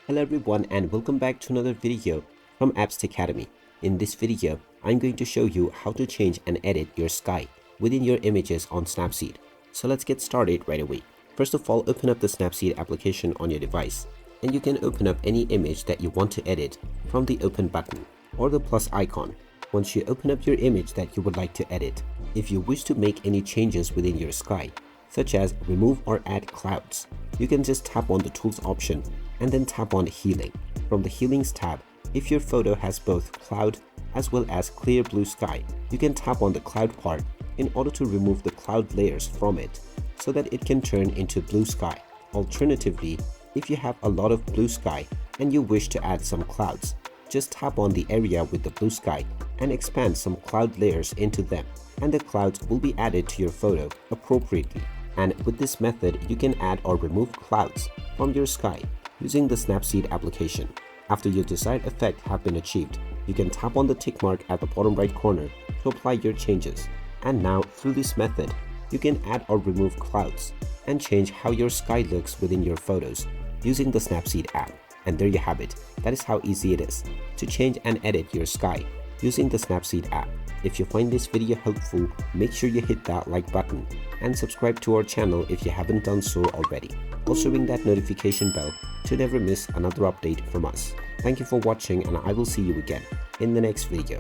Hello everyone and welcome back to another video from Apps Academy. In this video, I'm going to show you how to change and edit your sky within your images on Snapseed. So let's get started right away. First of all, open up the Snapseed application on your device and you can open up any image that you want to edit from the open button or the plus icon. Once you open up your image that you would like to edit, if you wish to make any changes within your sky, such as remove or add clouds, you can just tap on the tools option and then tap on healing. From the healings tab, if your photo has both cloud as well as clear blue sky, you can tap on the cloud part in order to remove the cloud layers from it so that it can turn into blue sky. Alternatively, if you have a lot of blue sky and you wish to add some clouds, just tap on the area with the blue sky and expand some cloud layers into them, and the clouds will be added to your photo appropriately. And with this method, you can add or remove clouds from your sky using the Snapseed application. After your desired effect have been achieved, you can tap on the tick mark at the bottom right corner to apply your changes. And now, through this method, you can add or remove clouds and change how your sky looks within your photos using the Snapseed app. And there you have it. That is how easy it is to change and edit your sky using the Snapseed app. If you find this video helpful, make sure you hit that like button and subscribe to our channel if you haven't done so already. Also ring that notification bell to never miss another update from us. Thank you for watching and I will see you again in the next video.